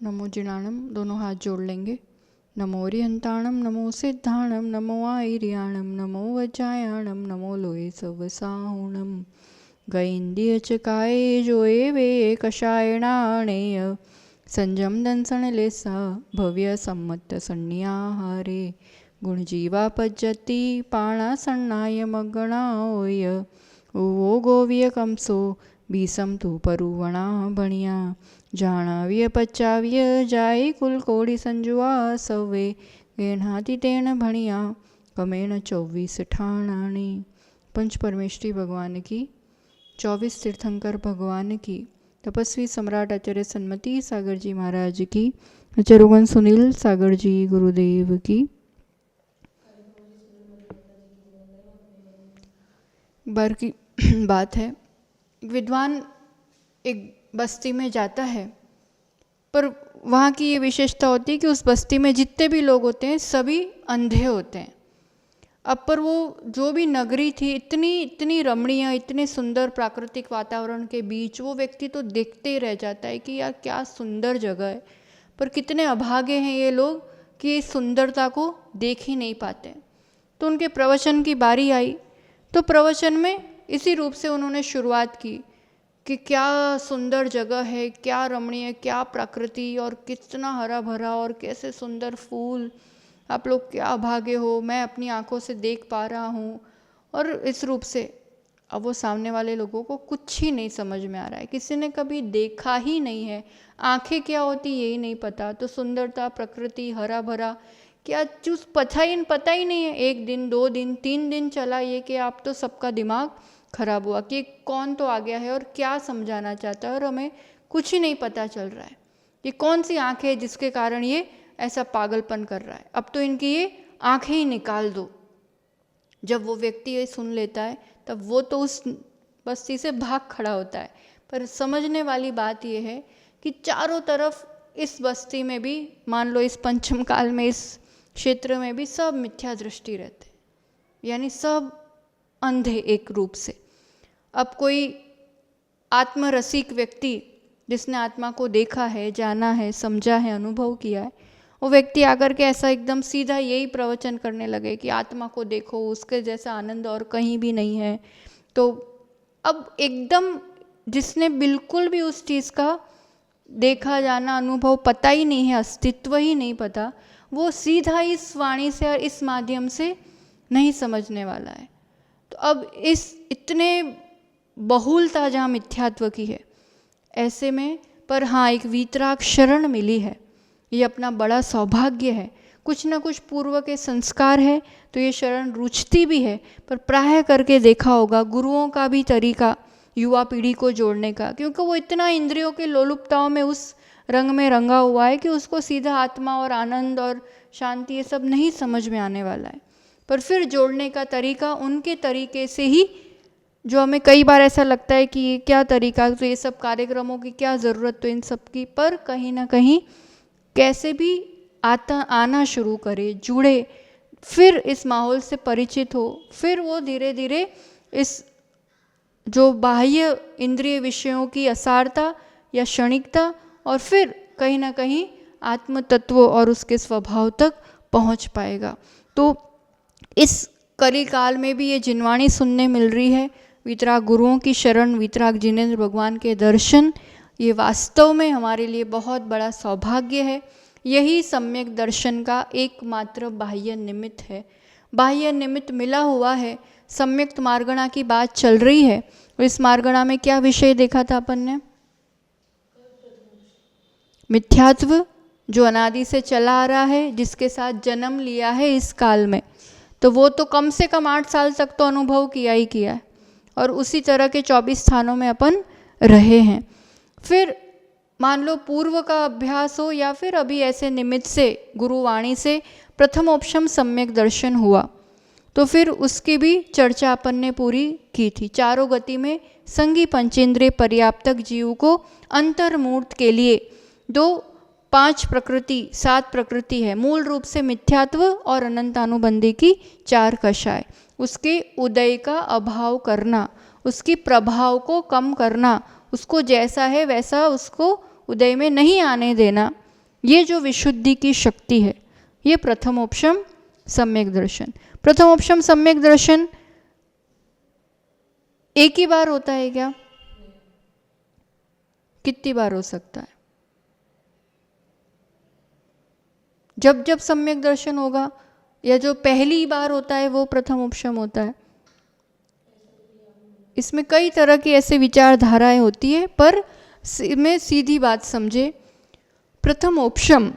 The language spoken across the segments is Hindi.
नमो जिनाणम, दोनों हाथ जोड़ लेंगे। नमो रिहंताणम, नमो सिद्धाणम, नमो आयर्याणम, नमो वज्रायाणम, नमो लोये सवसाहुणम। गैंद्य चकाये जोए वे कषायणाणेय संजम दंसण लेसा भव्य सम्मत सन्याहारे। गुणजीवा पज्जति पाणा सन्नाय मगणाओय उवो गोव्य कंसो बीसम तू परुवणा भणिया। जाणाव्य पचाव्य जाय कुल कोड़ी संजुआ सवे गेणाति तेण भणिया कमेण 24 ठाणाने। पंच परमेष्ठी भगवान की, 24 तीर्थंकर भगवान की, तपस्वी सम्राट आचार्य सन्मति सागर जी महाराज की, आचार्यगण सुनील सागर जी गुरुदेव की। बार की बात है, विद्वान एक बस्ती में जाता है, पर वहाँ की ये विशेषता होती है कि उस बस्ती में जितने भी लोग होते हैं सभी अंधे होते हैं। अब पर वो जो भी नगरी थी, इतनी रमणीय, इतने सुंदर प्राकृतिक वातावरण के बीच वो व्यक्ति तो देखते ही रह जाता है कि यार क्या सुंदर जगह है, पर कितने अभागे हैं ये लोग कि इस सुंदरता को देख ही नहीं पाते। तो उनके प्रवचन की बारी आई, तो प्रवचन में इसी रूप से उन्होंने शुरुआत की कि क्या सुंदर जगह है, क्या रमणीय, क्या प्रकृति और कितना हरा भरा और कैसे सुंदर फूल, आप लोग क्या अभागे हो, मैं अपनी आंखों से देख पा रहा हूँ। और इस रूप से अब वो सामने वाले लोगों को कुछ ही नहीं समझ में आ रहा है, किसी ने कभी देखा ही नहीं है, आंखें क्या होती यही नहीं पता, तो सुंदरता, प्रकृति, हरा भरा क्या चूज पता ही नहीं है। 1 दिन 2 दिन 3 दिन चला ये कि आप तो सबका दिमाग खराब हुआ कि कौन तो आ गया है और क्या समझाना चाहता है और हमें कुछ ही नहीं पता चल रहा है। ये कौन सी आंखें है जिसके कारण ये ऐसा पागलपन कर रहा है, अब तो इनकी ये आंखें ही निकाल दो। जब वो व्यक्ति ये सुन लेता है तब वो तो उस बस्ती से भाग खड़ा होता है। पर समझने वाली बात ये है कि चारों तरफ इस बस्ती में भी, मान लो इस पंचम काल में, इस क्षेत्र में भी सब मिथ्या दृष्टि रहते, यानी सब अंधे एक रूप से। अब कोई आत्मरसिक व्यक्ति जिसने आत्मा को देखा है, जाना है, समझा है, अनुभव किया है, वो व्यक्ति आकर के ऐसा एकदम सीधा यही प्रवचन करने लगे कि आत्मा को देखो, उसके जैसा आनंद और कहीं भी नहीं है। तो अब एकदम जिसने बिल्कुल भी उस चीज़ का देखा, जाना, अनुभव पता ही नहीं है, अस्तित्व ही नहीं पता, वो सीधा इस वाणी से और इस माध्यम से नहीं समझने वाला है। तो अब इस इतने बहुलता जहाँ मिथ्यात्व की है, ऐसे में पर हाँ एक वीतराग शरण मिली है, ये अपना बड़ा सौभाग्य है। कुछ ना कुछ पूर्व के संस्कार है तो ये शरण रुचती भी है, पर प्राय करके देखा होगा गुरुओं का भी तरीका युवा पीढ़ी को जोड़ने का, क्योंकि वो इतना इंद्रियों के लोलुपताओं में उस रंग में रंगा हुआ है कि उसको सीधा आत्मा और आनंद और शांति ये सब नहीं समझ में आने वाला है। पर फिर जोड़ने का तरीका उनके तरीके से ही, जो हमें कई बार ऐसा लगता है कि ये क्या तरीका, तो ये सब कार्यक्रमों की क्या ज़रूरत, तो इन सब की, पर कहीं ना कहीं कैसे भी आना शुरू करे, जुड़े, फिर इस माहौल से परिचित हो, फिर वो धीरे धीरे इस जो बाह्य इंद्रिय विषयों की असारता या क्षणिकता और फिर कहीं ना कहीं आत्म तत्व और उसके स्वभाव तक पहुंच पाएगा। तो इस कली काल में भी ये जिनवाणी सुनने मिल रही है, वीतराग गुरुओं की शरण, वीतराग जिनेंद्र भगवान के दर्शन, ये वास्तव में हमारे लिए बहुत बड़ा सौभाग्य है। यही सम्यक दर्शन का एकमात्र बाह्य निमित्त है। बाह्य निमित्त मिला हुआ है, सम्यक मार्गणा की बात चल रही है। और इस मार्गणा में क्या विषय देखा था अपन ने? मिथ्यात्व जो अनादि से चला आ रहा है, जिसके साथ जन्म लिया है इस काल में, तो वो तो कम से कम 8 साल तक तो अनुभव किया ही किया है, और उसी तरह के 24 स्थानों में अपन रहे हैं। फिर मान लो पूर्व का अभ्यास हो या फिर अभी ऐसे निमित्त से गुरुवाणी से प्रथमोपशम सम्यक दर्शन हुआ, तो फिर उसकी भी चर्चा अपन ने पूरी की थी। चारों गति में संगी पंचेंद्रिय पर्याप्तक जीव को अंतर्मूर्त के लिए 5 प्रकृति 7 प्रकृति है, मूल रूप से मिथ्यात्व और अनंतानुबंधी की 4 कषाय, उसके उदय का अभाव करना, उसकी प्रभाव को कम करना, उसको जैसा है वैसा उसको उदय में नहीं आने देना, ये जो विशुद्धि की शक्ति है, ये प्रथमोपशम सम्यक दर्शन। प्रथमोपशम सम्यक दर्शन एक ही बार होता है क्या? कितनी बार हो सकता है? जब जब सम्यक दर्शन होगा, या जो पहली बार होता है वो प्रथमोपशम होता है? इसमें कई तरह की ऐसे विचारधाराएं होती है, पर में सीधी बात समझे, प्रथमोपशम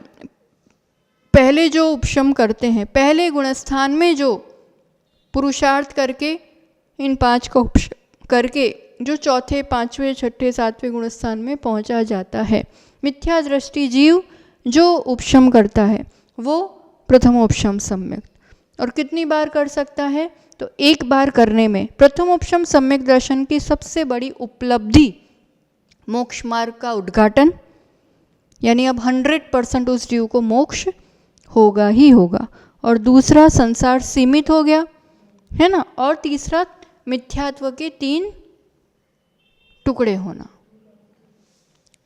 पहले जो उपशम करते हैं, पहले गुणस्थान में जो पुरुषार्थ करके इन 5 को उपशम करके जो चौथे, पांचवें, छठे, सातवें गुणस्थान में पहुंचा जाता है, मिथ्या दृष्टि जीव जो उपशम करता है वो प्रथमोपशम सम्यक। और कितनी बार कर सकता है? तो एक बार करने में प्रथमोपशम सम्यक दर्शन की सबसे बड़ी उपलब्धि मोक्ष मार्ग का उद्घाटन, यानी अब 100% उस जीव को मोक्ष होगा ही होगा। और दूसरा, संसार सीमित हो गया, है ना। और तीसरा, मिथ्यात्व के 3 टुकड़े होना,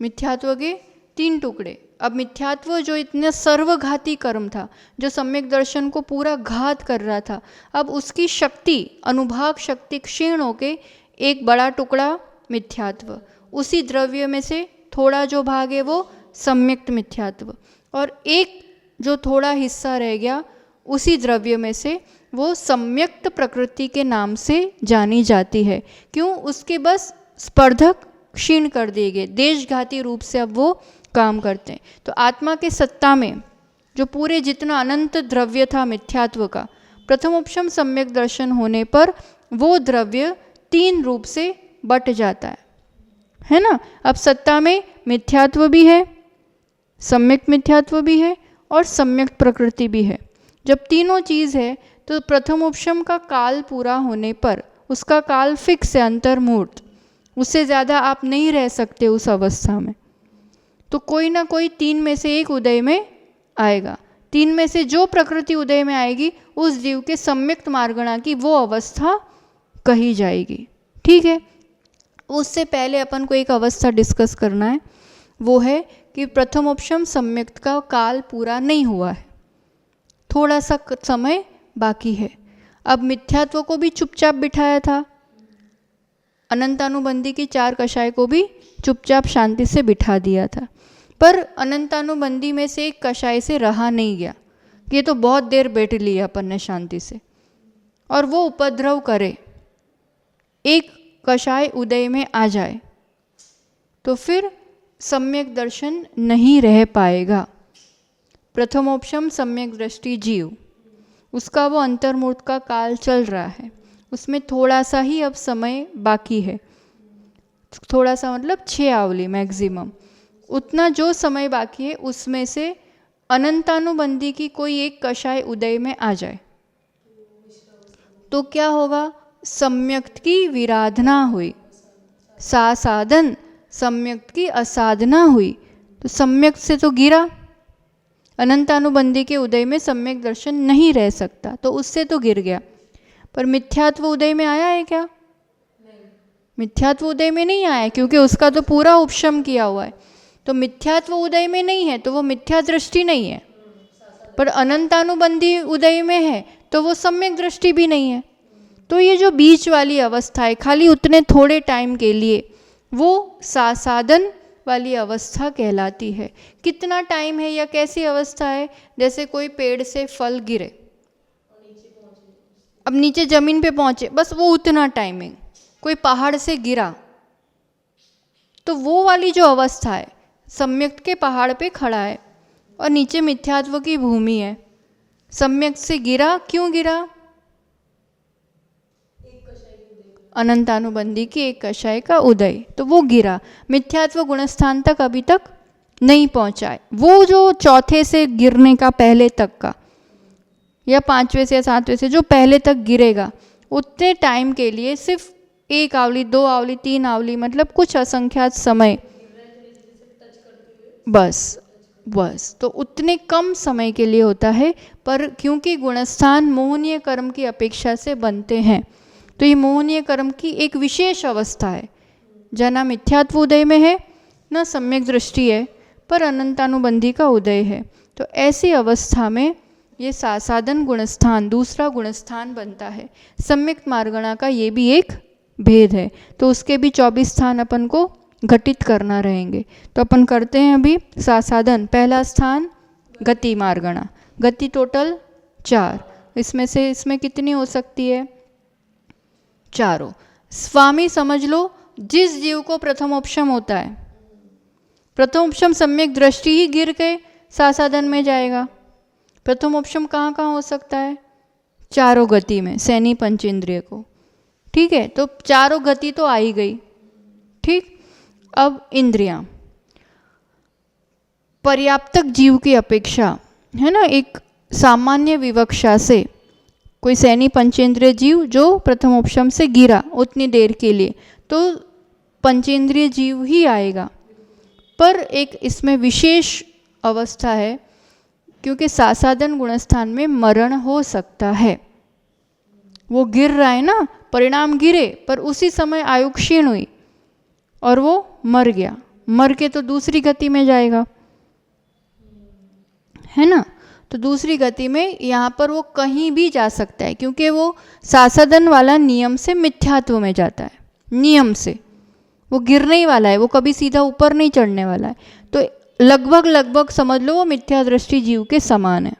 मिथ्यात्व के 3 टुकड़े। अब मिथ्यात्व जो इतना सर्वघाती कर्म था, जो सम्यक दर्शन को पूरा घात कर रहा था, अब उसकी शक्ति, अनुभाग शक्ति क्षीण होके एक बड़ा टुकड़ा मिथ्यात्व, उसी द्रव्य में से थोड़ा जो भाग है वो सम्यक्त मिथ्यात्व, और एक जो थोड़ा हिस्सा रह गया उसी द्रव्य में से वो सम्यक्त प्रकृति के नाम से जानी जाती है। क्यों? उसके बस स्पर्धक क्षीण कर दिए गए, देशघाती रूप से अब वो काम करते हैं। तो आत्मा के सत्ता में जो पूरे जितना अनंत द्रव्य था मिथ्यात्व का, प्रथमोपशम सम्यक दर्शन होने पर वो द्रव्य 3 रूप से बट जाता है ना। अब सत्ता में मिथ्यात्व भी है, सम्यक मिथ्यात्व भी है और सम्यक प्रकृति भी है। जब तीनों चीज़ है तो प्रथमोपशम का काल पूरा होने पर, उसका काल फिक्स है, अंतर्मुहूर्त, उससे ज़्यादा आप नहीं रह सकते उस अवस्था में। तो कोई ना कोई 3 में से एक उदय में आएगा। 3 में से जो प्रकृति उदय में आएगी उस जीव के सम्यक्त मार्गणा की वो अवस्था कही जाएगी। ठीक है। उससे पहले अपन को एक अवस्था डिस्कस करना है, वो है कि प्रथमोपशम सम्यक्त का काल पूरा नहीं हुआ है, थोड़ा सा समय बाकी है। अब मिथ्यात्व को भी चुपचाप बिठाया था, अनंतानुबंधी की 4 कषाय को भी चुपचाप शांति से बिठा दिया था, पर अनंतानुबंधी में से एक कषाय से रहा नहीं गया। ये तो बहुत देर बैठ लिया अपन ने शांति से, और वो उपद्रव करे, एक कषाय उदय में आ जाए तो फिर सम्यक दर्शन नहीं रह पाएगा। प्रथमोपशम सम्यक दृष्टि जीव, उसका वो अंतर्मूर्त का काल चल रहा है, उसमें थोड़ा सा ही अब समय बाकी है, थोड़ा सा मतलब 6 आवली मैक्सिमम, उतना जो समय बाकी है उसमें से अनंतानुबंधी की कोई एक कषाय उदय में आ जाए तो क्या होगा? सम्यक्त की विराधना हुई, सा साधन, सम्यक्त की असाधना हुई। तो सम्यक्त से तो गिरा, अनंतानुबंधी के उदय में सम्यक दर्शन नहीं रह सकता, तो उससे तो गिर गया। पर मिथ्यात्व उदय में आया है क्या? मिथ्यात्व उदय में नहीं आया, क्योंकि उसका तो पूरा उपशम किया हुआ है। तो मिथ्यात्व उदय में नहीं है तो वो मिथ्या दृष्टि नहीं है, पर अनंतानुबंधी उदय में है तो वो सम्यक दृष्टि भी नहीं है। तो ये जो बीच वाली अवस्था है, खाली उतने थोड़े टाइम के लिए, वो साधन वाली अवस्था कहलाती है। कितना टाइम है या कैसी अवस्था है? जैसे कोई पेड़ से फल गिरे, अब नीचे जमीन पे पहुंचे, बस वो उतना टाइमिंग। कोई पहाड़ से गिरा तो वो वाली जो अवस्था है, सम्यक के पहाड़ पे खड़ा है और नीचे मिथ्यात्व की भूमि है, सम्यक से गिरा, क्यों गिरा? अनंतानुबंधी की एक कषाय का उदय, तो वो गिरा, मिथ्यात्व गुणस्थान तक अभी तक नहीं पहुंचा है। वो जो चौथे से गिरने का पहले तक का, या 5वें से या 7वें से जो पहले तक गिरेगा, उतने टाइम के लिए सिर्फ 1 आवली, 2 आवली, 3 आवली, मतलब कुछ असंख्यात समय, बस तो उतने कम समय के लिए होता है। पर क्योंकि गुणस्थान मोहनीय कर्म की अपेक्षा से बनते हैं, तो ये मोहनीय कर्म की एक विशेष अवस्था है, जहाँ ना मिथ्यात्व उदय में है, ना सम्यक दृष्टि है, पर अनंतानुबंधी का उदय है। तो ऐसी अवस्था में ये सासादन गुणस्थान दूसरा गुणस्थान बनता है। सम्यक मार्गणा का ये भी एक भेद है। तो उसके भी 24 स्थान अपन को घटित करना रहेंगे। तो अपन करते हैं अभी सासादन। पहला स्थान गति मार्गणा, गति टोटल 4, इसमें से इसमें कितनी हो सकती है? चारों। स्वामी समझ लो, जिस जीव को प्रथमोपशम होता है, प्रथमोपशम सम्यक दृष्टि ही गिर के सासादन में जाएगा। प्रथमोपशम कहाँ कहाँ हो सकता है? चारों गति में, सैनी पंचेंद्रिय को। ठीक है, तो चारों गति तो आ ही गई। ठीक, अब इंद्रियां पर्याप्तक जीव की अपेक्षा, है ना, एक सामान्य विवक्षा से कोई सैनी पंचेंद्रिय जीव जो प्रथमोपशम से गिरा उतनी देर के लिए, तो पंचेंद्रिय जीव ही आएगा। पर एक इसमें विशेष अवस्था है, क्योंकि सासादन गुणस्थान में मरण हो सकता है। वो गिर रहा है ना, परिणाम गिरे, पर उसी समय आयु क्षीण हुई और वो मर गया। मर के तो दूसरी गति में जाएगा, है ना। तो दूसरी गति में यहाँ पर वो कहीं भी जा सकता है, क्योंकि वो सासादन वाला नियम से मिथ्यात्व में जाता है। नियम से वो गिरने ही वाला है, वो कभी सीधा ऊपर नहीं चढ़ने वाला है। तो लगभग समझ लो वो मिथ्या दृष्टि जीव के समान है।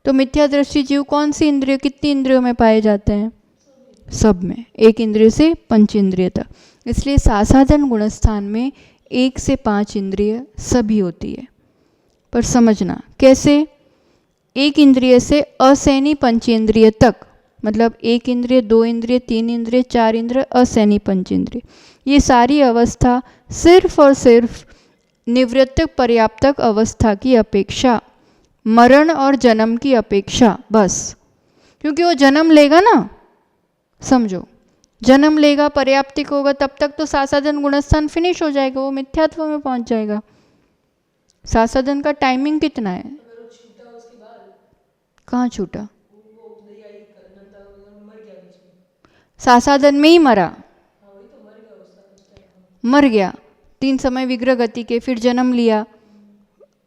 तो मिथ्या दृष्टि जीव कौन सी इंद्रिय, कितनी इंद्रियों में पाए जाते हैं? सब में, 1 इंद्रिय से 5 इंद्रिय तक। इसलिए सासादन गुणस्थान में 1 से 5 इंद्रिय सभी होती है। पर समझना कैसे? 1 इंद्रिय से असैनी पंचेंद्रिय तक, मतलब 1 इंद्रिय, 2 इंद्रिय, 3 इंद्रिय, 4 इंद्रिय, असैनी पंचेंद्रिय, ये सारी अवस्था सिर्फ और सिर्फ निवृत्त पर्याप्तक अवस्था की अपेक्षा, मरण और जन्म की अपेक्षा, बस। क्योंकि वो जन्म लेगा ना, समझो, जन्म लेगा, पर्याप्तिक होगा, तब तक तो सासादन गुणस्थान फिनिश हो जाएगा, वो मिथ्यात्व में पहुंच जाएगा। सासादन का टाइमिंग कितना है? कहाँ छूटा? सासादन में ही मरा, मर गया 3 समय विग्रह गति के, फिर जन्म लिया,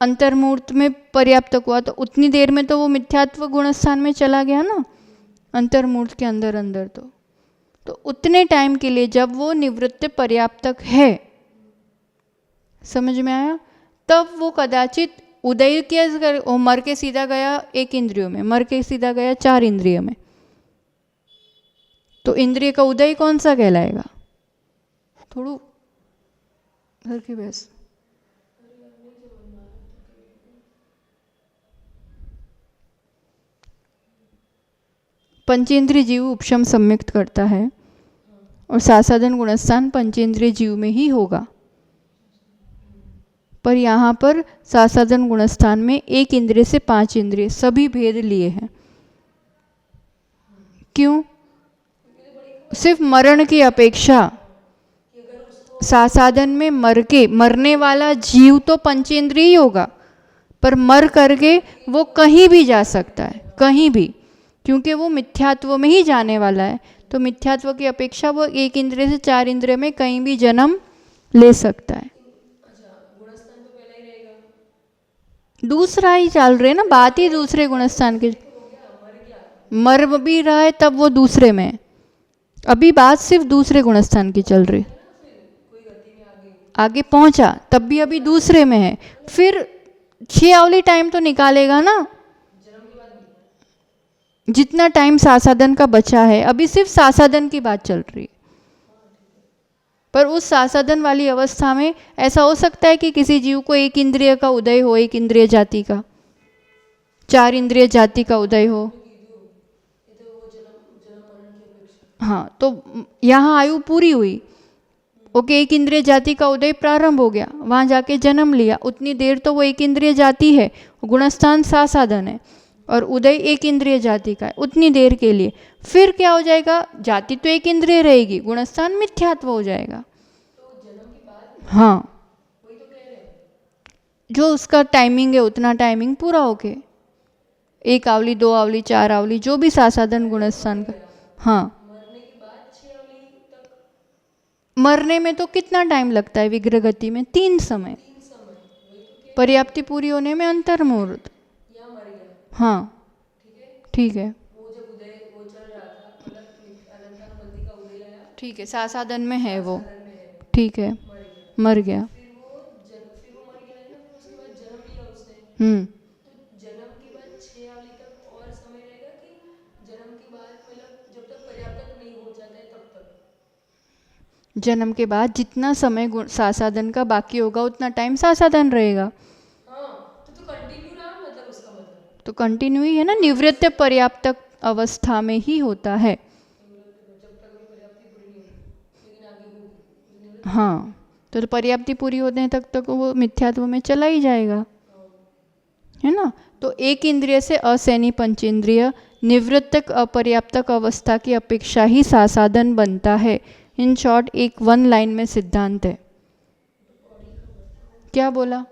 अंतर्मूर्त में पर्याप्त हुआ, तो उतनी देर में तो वो मिथ्यात्व गुणस्थान में चला गया ना, अंतर्मूर्त के अंदर अंदर। तो उतने टाइम के लिए जब वो निवृत्त पर्याप्तक है, समझ में आया, तब वो कदाचित उदय के वो मर के सीधा गया 1 इंद्रियों में, मर के सीधा गया 4 इंद्रियों में, तो इंद्रिय का उदय कौन सा कहलाएगा? थोड़ू घर की बहस। पंचेंद्रिय जीव उपशम सम्यक्त करता है और सासादन गुणस्थान पंचेंद्रिय जीव में ही होगा। पर यहाँ पर सासादन गुणस्थान में 1 इंद्रिय से 5 इंद्रिय सभी भेद लिए हैं। क्यों? सिर्फ मरण की अपेक्षा, सासादन में मरने वाला जीव तो पंचेंद्रिय ही होगा, पर मर करके वो कहीं भी जा सकता है, कहीं भी, क्योंकि वो मिथ्यात्व में ही जाने वाला है। तो मिथ्यात्व की अपेक्षा वो 1 इंद्रिय से 4 इंद्रिय में कहीं भी जन्म ले सकता है। दूसरा ही चल रहे ना, बात ही दूसरे गुणस्थान की, मर भी रहा है तब वो दूसरे में, अभी बात सिर्फ दूसरे गुणस्थान की चल रही। आगे पहुंचा तब भी अभी दूसरे में है, फिर 6 अवली टाइम तो निकालेगा ना, जितना टाइम सासादन का बचा है, अभी सिर्फ सासादन की बात चल रही है। पर उस सासादन वाली अवस्था में ऐसा हो सकता है कि किसी जीव को 1 इंद्रिय का उदय हो, 1 इंद्रिय जाति का, 4 इंद्रिय जाति का उदय हो। हाँ, तो यहाँ आयु पूरी हुई, ओके, 1 इंद्रिय जाति का उदय प्रारंभ हो गया, वहाँ जाके जन्म लिया, उतनी देर तो वो 1 इंद्रिय जाति है, गुणस्थान सासादन है, और उदय 1 इंद्रिय जाति का है, उतनी देर के लिए। फिर क्या हो जाएगा? जाति तो 1 इंद्रिय रहेगी, गुणस्थान मिथ्यात्व हो जाएगा। हाँ, जो उसका टाइमिंग है उतना टाइमिंग पूरा होके 1 आवली, 2 आवली, 4 आवली, जो भी सासादन गुणस्थान का। हाँ, मरने में तो कितना टाइम लगता है विग्रह गति में? 3 समय। पर्याप्ति पूरी होने में अंतर मुहूर्त। हाँ ठीक है, ठीक है, सासादन में है वो, ठीक है, मर गया। जन्म के बाद जितना समय सासादन का बाकी होगा उतना टाइम सासादन रहेगा। तो कंटिन्यू ही है ना, निवृत्त पर्याप्त अवस्था में ही होता है। हाँ, तो पर्याप्ति पूरी होने तक तक वो मिथ्यात्व में चला ही जाएगा, है ना। तो एक इंद्रिय से असैनी पंचेंद्रिय निवृत्त अपर्याप्तक अवस्था की अपेक्षा ही सासादन बनता है। इन शॉर्ट एक वन लाइन में सिद्धांत है। क्या बोला?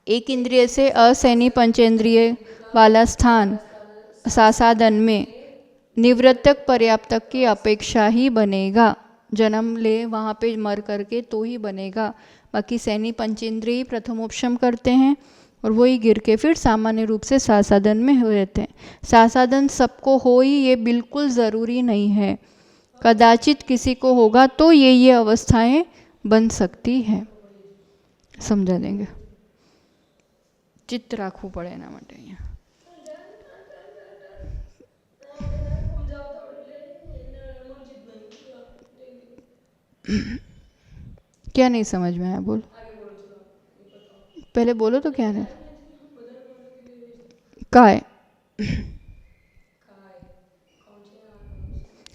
एक इंद्रिय से असैनी पंचेंद्रिय वाला स्थान सासादन में निवृत्तक पर्याप्तक की अपेक्षा ही बनेगा। जन्म ले वहाँ पे मर करके तो ही बनेगा। बाकी सैनी पंचेंद्रिय प्रथमोपशम करते हैं और वही गिर के फिर सामान्य रूप से सासादन में हो रहते हैं। सासादन सबको हो ही ये बिल्कुल ज़रूरी नहीं है, कदाचित किसी को होगा तो ये अवस्थाएं बन सकती हैं। समझा देंगे। चित्त राखવું પડે એના માટે અહીંયા। क्या नहीं समझ में आया? बोलो, पहले बोलो तो क्या नहीं। काय,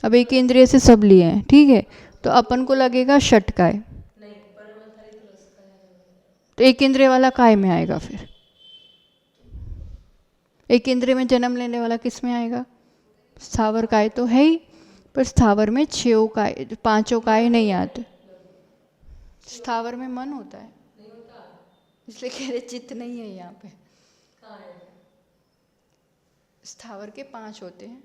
अब एक इंद्रिय से सब लिए हैं, ठीक है, तो अपन को लगेगा षटकाय, तो एक इंद्रिय वाला काय में आएगा। फिर एक इंद्रिय में जन्म लेने वाला किस में आएगा? स्थावर काय तो है ही, पर स्थावर में 6 काय 5 काय नहीं आते। स्थावर में मन होता है, इसलिए कह रहे चित्त नहीं है यहाँ पे। स्थावर के 5 होते हैं,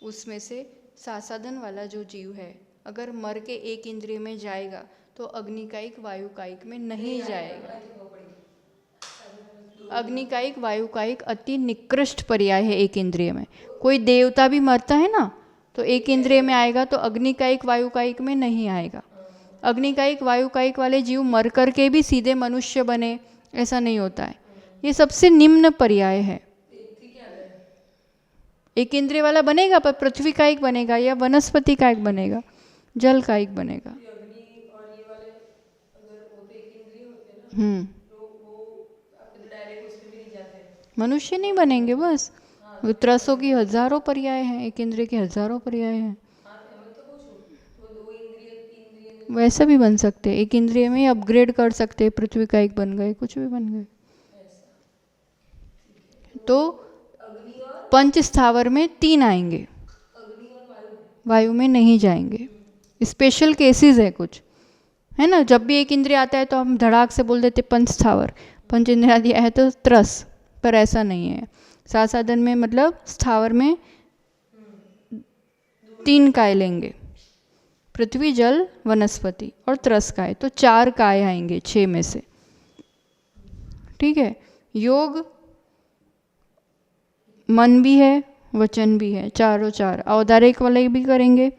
उसमें से सासादन वाला जो जीव है अगर मर के एक इंद्रिय में जाएगा तो अग्निकायिक वायुकायिक में नहीं जाएगा। अग्निकायिक वायुकायिक अति निकृष्ट पर्याय है एक इंद्रिय में। कोई देवता भी मरता है ना तो एक इंद्रिय में आएगा, तो अग्निकायिक वायुकायिक में नहीं आएगा। अग्निकायिक वायुकायिक वाले जीव मर कर के भी सीधे मनुष्य बने ऐसा नहीं होता है, ये सबसे निम्न पर्याय है। एक इंद्रिय वाला बनेगा पर पृथ्वी कायिक बनेगा या वनस्पति कायिक बनेगा, जल कायिक बनेगा। मनुष्य नहीं बनेंगे, बस त्रसों की हजारों पर्याय हैं, एक इंद्रिय के हजारों पर्याय हैं। वैसा भी बन सकते, एक इंद्रिय में अपग्रेड कर सकते, पृथ्वी कायिक बन गए, कुछ भी बन गए। तो पंच स्थावर में 3 आएंगे, वायु में नहीं जाएंगे। स्पेशल केसेस है कुछ, है ना। जब भी एक इंद्रिय आता है तो हम धड़ाक से बोल देते पंच स्थावर, पंच इंद्रिय दिया है तो त्रस, पर ऐसा नहीं है। सासादन में मतलब स्थावर में 3 काय लेंगे, पृथ्वी जल वनस्पति और त्रस काय, तो 4 काय आएंगे 6 में से, ठीक है। योग मन भी है, वचन भी है, चारों 4। औदारिक वाले भी करेंगे,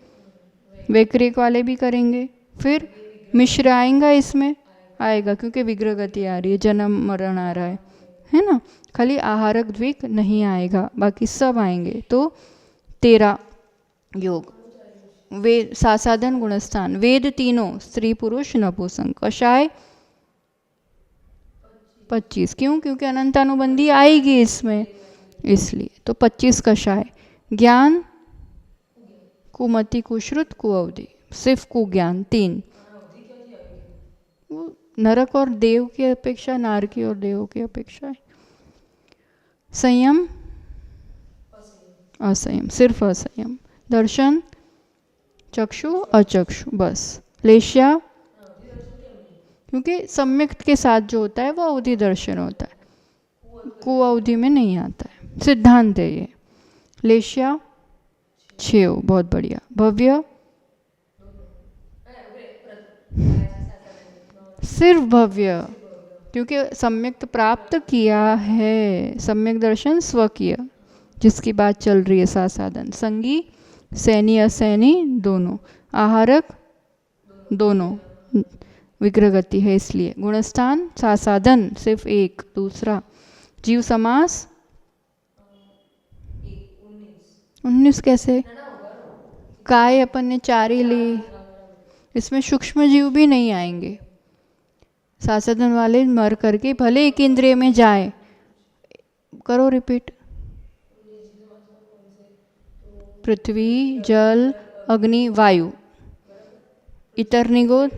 वैक्रिक वाले भी करेंगे, फिर मिश्र आएगा, इसमें आएगा क्योंकि विग्रह गति आ रही है, जन्म मरण आ रहा है ना। खाली आहारक द्विक नहीं आएगा, बाकी सब आएंगे। तो 13 योग, वेद सासादन गुणस्थान, वेद तीनों स्त्री पुरुष नपुंसक, कषाय 25। क्यों? क्योंकि अनंतानुबंधी आएगी इसमें, इसलिए तो 25 कषाय। ज्ञान कुमति कुश्रुत कुअवधि, सिर्फ कुज्ञान 3। नरक और देव की अपेक्षा, नारकी और देव की अपेक्षा है। संयम असंयम, सिर्फ असंयम। दर्शन चक्षु अचक्षु, बस। लेश्या क्योंकि सम्यक के साथ जो होता है वो अवधि दर्शन होता है, कुअवधि में नहीं आता है, सिद्धांत है ये। लेश्या 6, बहुत बढ़िया। भव्य सिर्फ भव्य, क्योंकि सम्यक प्राप्त किया है, सम्यक दर्शन स्वकीय, जिसकी बात चल रही है सा साधन। संगी सैनी असैनी दोनों, आहारक दोनों, विग्रह गति है इसलिए। गुणस्थान सा साधन सिर्फ एक, दूसरा जीव समास 19 कैसे? काय अपन ने 4 ही ली, इसमें सूक्ष्म जीव भी नहीं आएंगे। साधन वाले मर करके भले एक इंद्रिय में जाए, करो रिपीट। पृथ्वी जल अग्नि वायु, इतर निगोद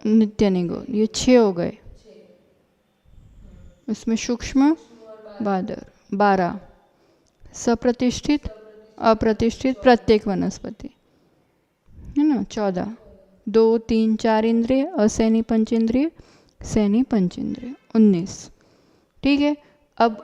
नित्य निगोद, ये 6 हो गए। इसमें सूक्ष्म बादर 12, सप्रतिष्ठित अप्रतिष्ठित प्रत्येक वनस्पति है ना 14, 2 3 4 इंद्रिय, असैनी पंचेंद्रिय, सैनी पंचेंद्रिय 19। ठीक है, अब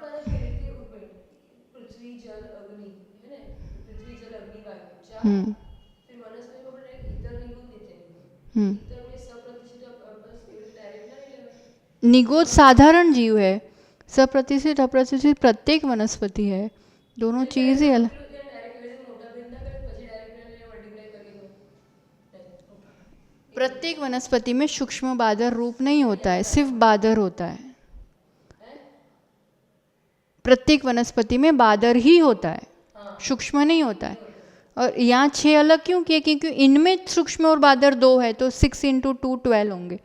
निगोद साधारण जीव है, सप्रतिष्ठित अप्रतिष्ठित प्रत्येक वनस्पति है, दोनों चीज ही अलग। प्रत्येक वनस्पति में सूक्ष्म बादर रूप नहीं होता है, सिर्फ बादर होता है। प्रत्येक वनस्पति में बादर ही होता है, सूक्ष्म नहीं होता है। और यहाँ 6 अलग क्यों किए? क्योंकि इनमें सूक्ष्म और बादर 2 है, तो 6 × 2 12 होंगे।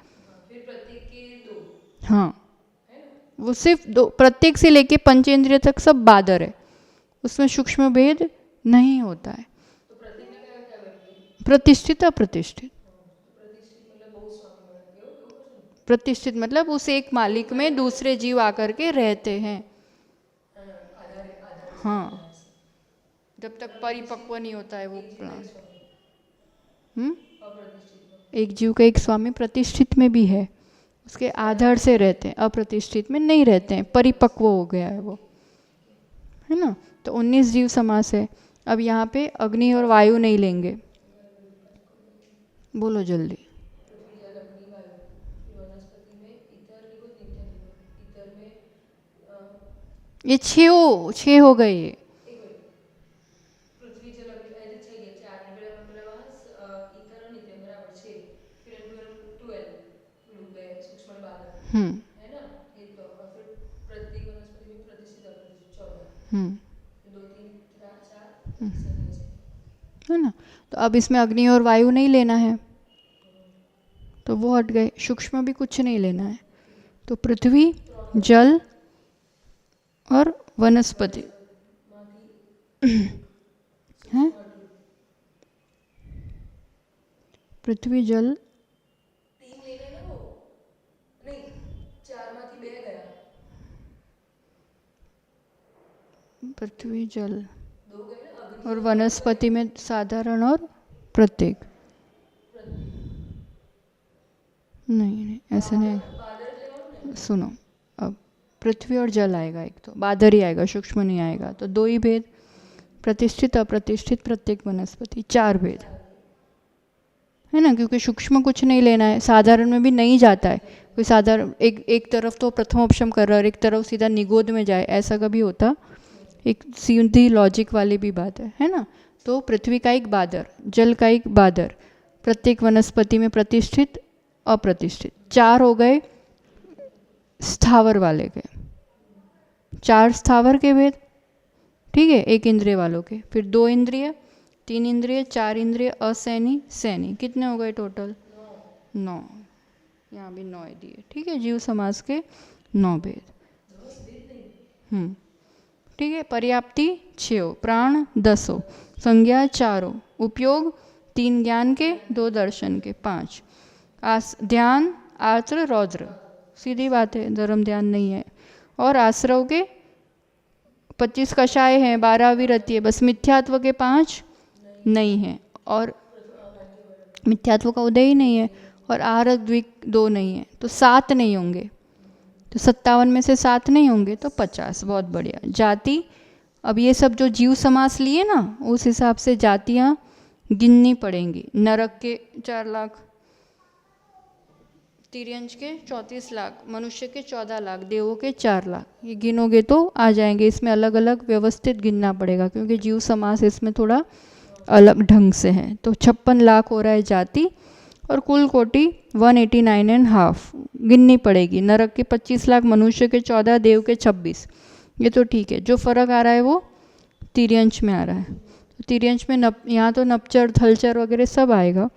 हाँ, वो सिर्फ 2, प्रत्येक से लेके पंचेंद्रिय तक सब बादर है, उसमें सूक्ष्म भेद नहीं होता है। प्रतिष्ठित अप्रतिष्ठित, प्रतिष्ठित मतलब उस एक मालिक में दूसरे जीव आकर के रहते हैं। हाँ, जब तक परिपक्व नहीं होता है वो प्लांट। एक जीव का एक स्वामी प्रतिष्ठित में भी है, उसके आधार से रहते हैं, अप्रतिष्ठित में नहीं रहते हैं, परिपक्व हो गया है वो, है ना। तो 19 जीव समास है। अब यहाँ पे अग्नि और वायु नहीं लेंगे, बोलो जल्दी। ये 6 हो गए ये। है ना। तो अब इसमें अग्नि और वायु नहीं लेना है, तो वो हट गए। सूक्ष्म भी कुछ नहीं लेना है, तो पृथ्वी जल और वनस्पति है। पृथ्वी जल पृथ्वी जल और वनस्पति में साधारण और प्रत्येक। नहीं ऐसे नहीं, सुनो, अब पृथ्वी और जल आएगा, एक तो बादर ही आएगा, सूक्ष्म नहीं आएगा, तो 2 ही भेद, प्रतिष्ठित अप्रतिष्ठित प्रत्येक वनस्पति, 4 भेद है ना। क्योंकि सूक्ष्म कुछ नहीं लेना है, साधारण में भी नहीं जाता है कोई। साधारण एक तरफ तो प्रथमोपशम कर रहा है और एक तरफ सीधा निगोद में जाए, ऐसा कभी होता? एक सीधी लॉजिक वाली भी बात है ना। तो पृथ्वी का एक बादर, जल का एक बादर, प्रत्येक वनस्पति में प्रतिष्ठित अप्रतिष्ठित, 4 हो गए स्थावर वाले के, 4 स्थावर के भेद, ठीक है, 1 इंद्रिय वालों के। फिर 2 इंद्रिय, 3 इंद्रिय, 4 इंद्रिय, असैनी सैनी, कितने हो गए टोटल? 9। यहाँ भी 9 दिए, ठीक है। जीव समास के 9 भेद। ठीक है। पर्याप्ति 6, प्राण 10, संज्ञा 4, उपयोग 3 ज्ञान के, 2 दर्शन के, 5 ध्यान, आश्र रौद्र, सीधी बात है, धर्म ध्यान नहीं है। और आश्रव के 25 कषाय हैं, 12 विरति है, बस मिथ्यात्व के 5 नहीं है, और मिथ्यात्व का उदय ही नहीं है, और आहारक द्विक 2 नहीं है, तो 7 नहीं होंगे। तो 57 में से 7 नहीं होंगे तो 50, बहुत बढ़िया। जाति, अब ये सब जो जीव समास लिए ना, उस हिसाब से जातियाँ गिननी पड़ेंगी। नरक के 4 लाख, तिर्यंच के 34 लाख, मनुष्य के 14 लाख, देवों के 4 लाख। ये गिनोगे तो आ जाएंगे। इसमें अलग अलग व्यवस्थित गिनना पड़ेगा क्योंकि जीव समास इसमें थोड़ा अलग ढंग से है। तो 56 लाख हो रहा है जाति, और कुल कोटि 189.5 गिननी पड़ेगी। नरक के 25 लाख, मनुष्य के 14, देव के 26। ये तो ठीक है। जो फर्क आ रहा है वो तिर्यंच में आ रहा है। तो तिर्यंच में यहाँ तो नपचर थलचर वगैरह सब आएगा,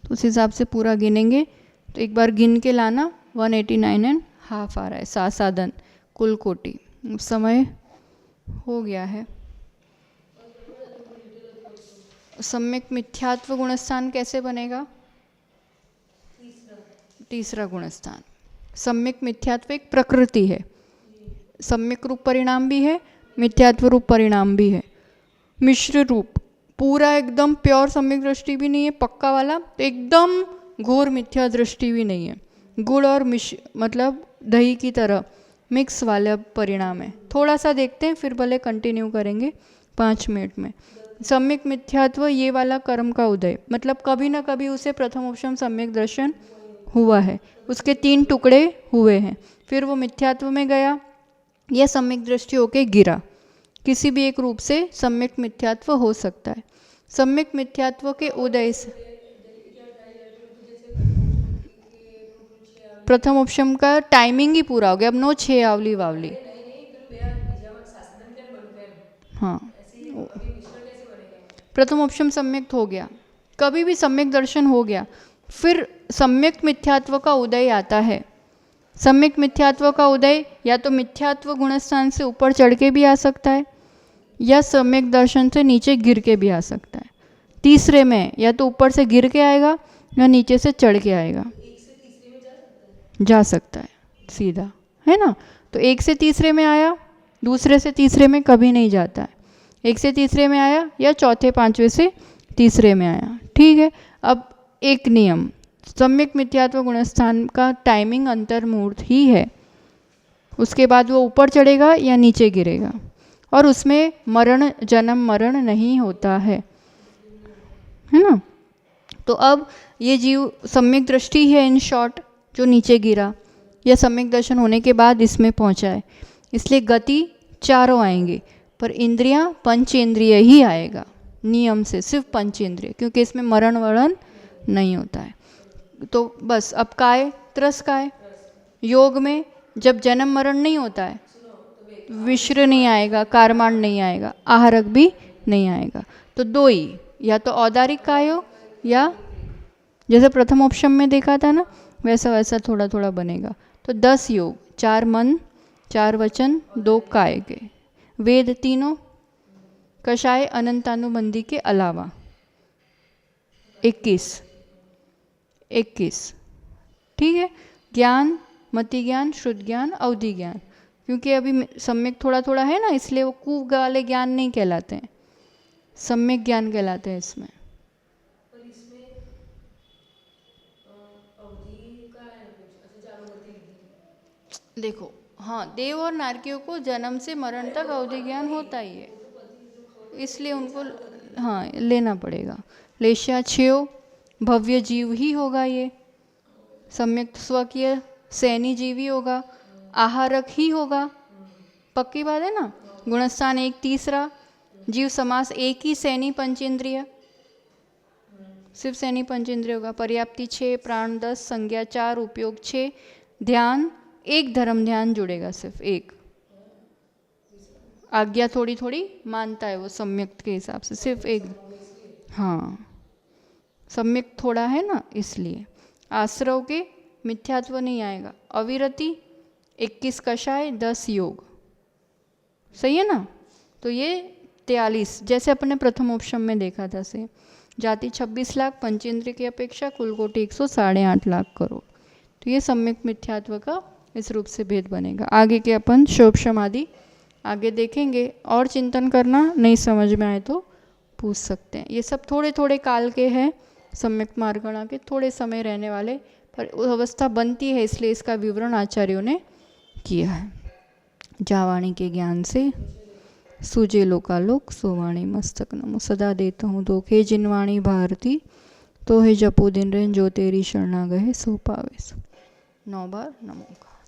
तो उस हिसाब से पूरा गिनेंगे। तो एक बार गिन के लाना। 189.5 आ रहा है सासादन कुल कोटि। समय हो गया है। सम्यक मिथ्यात्व गुणस्थान कैसे बनेगा? तीसरा गुणस्थान। सम्यक मिथ्यात्व एक प्रकृति है। सम्यक रूप परिणाम भी है, मिथ्यात्व रूप परिणाम भी है। मिश्र रूप, पूरा एकदम प्योर सम्यक दृष्टि भी नहीं है पक्का वाला, तो एकदम घोर मिथ्या दृष्टि भी नहीं है। गुड़ और मतलब दही की तरह मिक्स वाला परिणाम है। थोड़ा सा देखते हैं, फिर भले कंटिन्यू करेंगे 5 मिनट में। सम्यक मिथ्यात्व ये वाला कर्म का उदय, मतलब कभी ना कभी उसे प्रथम उपशम सम्यक दर्शन हुआ है, उसके 3 टुकड़े हुए हैं, फिर वो मिथ्यात्व में गया या सम्यक दृष्टि होके गिरा। किसी भी एक रूप से सम्यक मिथ्यात्व हो सकता है। सम्यक मिथ्यात्व के उदय से प्रथम उपशम का टाइमिंग ही पूरा हो गया। अब नो 6 आवली वावली। हाँ, प्रथम उपशम सम्यक हो गया, कभी भी सम्यक दर्शन हो गया, फिर सम्यक मिथ्यात्व का उदय आता है। सम्यक मिथ्यात्व का उदय या तो मिथ्यात्व गुणस्थान से ऊपर चढ़ के भी आ सकता है या सम्यक दर्शन से नीचे गिर के भी आ सकता है। तीसरे में या तो ऊपर से गिर के आएगा या नीचे से चढ़ के आएगा। जा सकता है सीधा, है ना। तो 1 से तीसरे में आया, दूसरे से तीसरे में कभी नहीं जाता है। 1 से तीसरे में आया या चौथे 5वें से तीसरे में आया, ठीक है। अब एक नियम, सम्यक मिथ्यात्व गुणस्थान का टाइमिंग अंतर्मुहूर्त ही है, उसके बाद वो ऊपर चढ़ेगा या नीचे गिरेगा, और उसमें मरण जन्म मरण नहीं होता है ना। तो अब ये जीव सम्यक दृष्टि है इन शॉर्ट, जो नीचे गिरा या सम्यक दर्शन होने के बाद इसमें पहुंचा है, इसलिए गति चारों आएंगे, पर इंद्रियां पंचेंद्रिय ही आएगा नियम से, सिर्फ पंचेंद्रिय, क्योंकि इसमें मरण वरण नहीं होता है। तो बस अब काय त्रस काय, योग में जब जन्म मरण नहीं होता है, विश्र नहीं आएगा, कारमाण नहीं आएगा, आहारक भी नहीं आएगा। तो 2 ही, या तो औदारिक काय हो या जैसे प्रथम ऑप्शन में देखा था ना, वैसा वैसा थोड़ा थोड़ा बनेगा। तो 10 योग, 4 मन, 4 वचन, 2 काय के, वेद तीनों, कषाय अनंतानुबंधी के अलावा 21, ठीक है। ज्ञान, मति ज्ञान, श्रुत ज्ञान, अवधि ज्ञान, क्योंकि अभी सम्यक थोड़ा थोड़ा है ना, इसलिए वो कूप वाले ज्ञान नहीं कहलाते हैं, सम्यक ज्ञान कहलाते हैं इसमें। देखो हाँ, देव और नारकियों को जन्म से मरण तक अवधि ज्ञान होता ही है, इसलिए उनको हाँ लेना पड़ेगा। लेशाच्छेय भव्य जीव ही होगा, ये सम्यक स्वकीय सैनी जीव ही होगा, आहारक ही होगा, पक्की बात है ना। गुणस्थान 1 तीसरा, जीव समास 1 ही सैनी पंचेंद्रिय, सिर्फ सैनी पंचेंद्रिय होगा। पर्याप्ति 6, प्राण 10, संज्ञा 4, उपयोग 6, ध्यान 1 धर्म ध्यान जुड़ेगा, सिर्फ 1। आज्ञा थोड़ी थोड़ी मानता है वो सम्यक के हिसाब से, सिर्फ 1। हाँ, सम्यक थोड़ा है ना, इसलिए आश्रव के मिथ्यात्व नहीं आएगा। अविरति 21 कषाय, 10 योग, सही है ना। तो ये 43, जैसे अपने प्रथम ऑप्शन में देखा था से। जाति 26 लाख, पंचेंद्रिय की अपेक्षा कुल कोटि 108.5 लाख करोड़। तो ये सम्यक मिथ्यात्व का इस रूप से भेद बनेगा। आगे के अपन शोभशम आदि आगे देखेंगे, और चिंतन करना नहीं समझ में आए तो पूछ सकते हैं। ये सब थोड़े थोड़े काल के हैं, सम्यक मार्गणा के थोड़े समय रहने वाले, पर अवस्था बनती है, इसलिए इसका विवरण आचार्यों ने किया है जावाणी के ज्ञान से। सूजे लोकालोक सोवाणी मस्तक नमो। सदा देता हूँ दुख हे जिनवाणी भारती, तो हे जपो दिन रैन जो तेरी शरणा गए सो पावे सो। 9 बार नमो का।